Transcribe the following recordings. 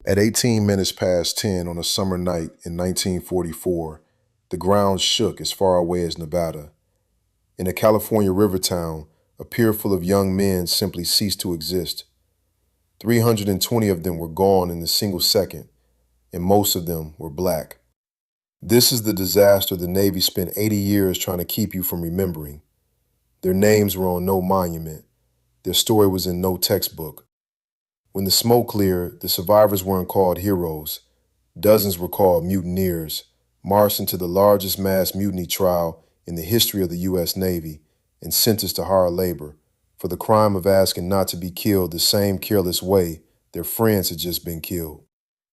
At 18 minutes past 10 on a summer night in 1944, the ground shook as far away as Nevada. In a California river town, a pier full of young men simply ceased to exist. 320 of them were gone in a single second, and most of them were black. This is the disaster the Navy spent 80 years trying to keep you from remembering. Their names were on no monument. Their story was in no textbook. When the smoke cleared, the survivors weren't called heroes. Dozens were called mutineers, marched into the largest mass mutiny trial in the history of the U.S. Navy and sentenced to hard labor for the crime of asking not to be killed the same careless way their friends had just been killed.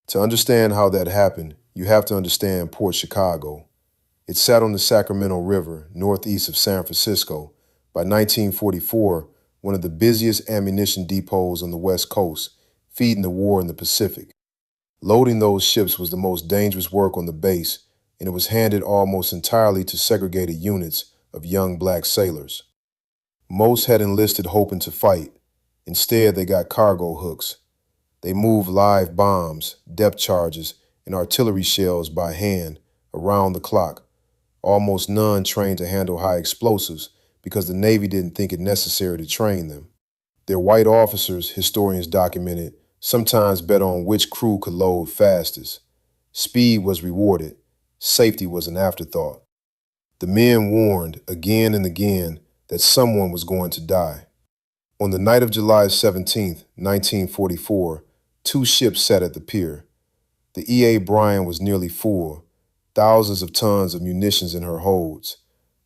To understand how that happened, you have to understand Port Chicago. It sat on the Sacramento River, northeast of San Francisco. By 1944, one of the busiest ammunition depots on the West Coast, feeding the war in the Pacific. Loading those ships was the most dangerous work on the base, and it was handed almost entirely to segregated units of young black sailors. Most had enlisted hoping to fight. Instead, they got cargo hooks. They moved live bombs, depth charges, and artillery shells by hand around the clock. Almost none trained to handle high explosives because the Navy didn't think it necessary to train them. Their white officers, historians documented, sometimes bet on which crew could load fastest. Speed was rewarded. Safety was an afterthought. The men warned again and again that someone was going to die. On the night of July 17, 1944, two ships sat at the pier. The E.A. Bryan was nearly full, thousands of tons of munitions in her holds.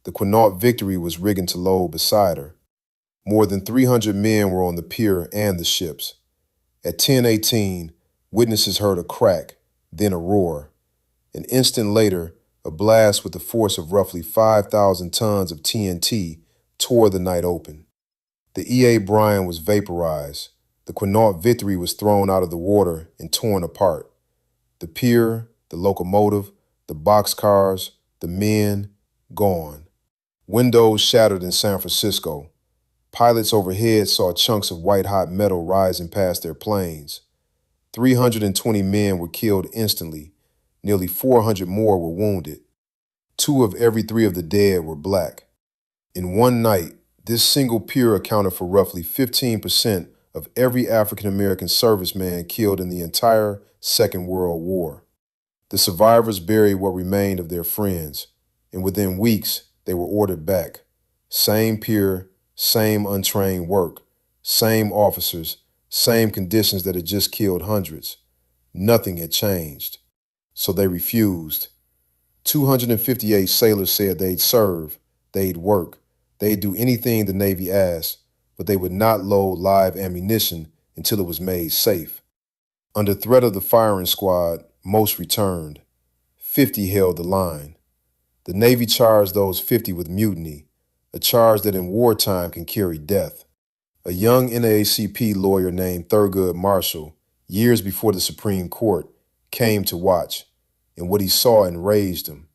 The Quinault Victory was rigging to load beside her. More than 300 men were on the pier and the ships. At 10:18, witnesses heard a crack, then a roar. An instant later, a blast with the force of roughly 5,000 tons of TNT tore the night open. The E.A. Bryan was vaporized. The Quinault Victory was thrown out of the water and torn apart. The pier, the locomotive, the boxcars, the men, gone. Windows shattered in San Francisco. Pilots overhead saw chunks of white-hot metal rising past their planes. 320 men were killed instantly. Nearly 400 more were wounded. 2 of every 3 of the dead were black. In one night, this single pier accounted for roughly 15% of every African-American serviceman killed in the entire Second World War. The survivors buried what remained of their friends, and within weeks, they were ordered back. Same pier, same untrained work, same officers, same conditions that had just killed hundreds. Nothing had changed. So they refused. 258 sailors said they'd serve, they'd work, they'd do anything the Navy asked, but they would not load live ammunition until it was made safe. Under threat of the firing squad, most returned. 50 held the line. The Navy charged those 50 with mutiny, a charge that in wartime can carry death. A young NAACP lawyer named Thurgood Marshall, years before the Supreme Court, came to watch, and what he saw enraged him.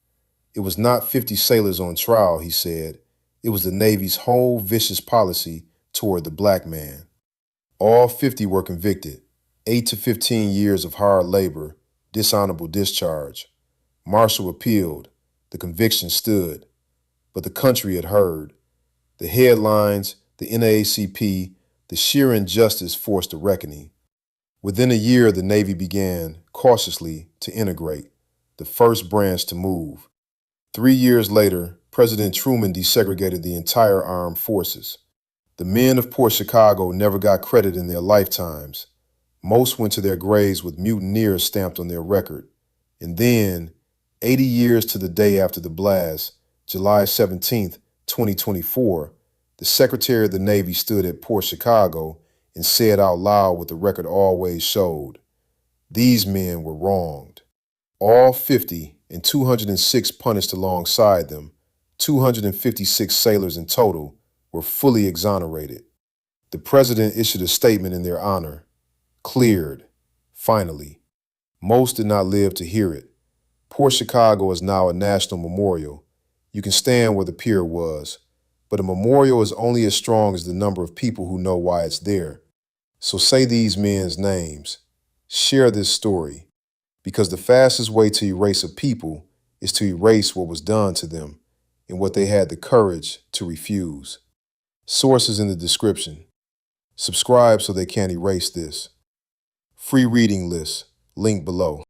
It was not 50 sailors on trial, he said. It was the Navy's whole vicious policy toward the black man. All 50 were convicted, 8 to 15 years of hard labor, dishonorable discharge. Marshall appealed. The conviction stood. But the country had heard. The headlines, the NAACP, the sheer injustice forced a reckoning. Within a year, the Navy began, cautiously, to integrate, the first branch to move. 3 years later, President Truman desegregated the entire armed forces. The men of Port Chicago never got credit in their lifetimes. Most went to their graves with mutineers stamped on their record. And then, 80 years to the day after the blast, July 17, 2024, the Secretary of the Navy stood at Port Chicago and said out loud what the record always showed. These men were wronged. All 50 and 206 punished alongside them, 256 sailors in total, were fully exonerated. The President issued a statement in their honor. Cleared. Finally. Most did not live to hear it. Port Chicago is now a national memorial. You can stand where the pier was, but a memorial is only as strong as the number of people who know why it's there. So say these men's names. Share this story, because the fastest way to erase a people is to erase what was done to them and what they had the courage to refuse. Sources in the description. Subscribe so they can't erase this. Free reading list, link below.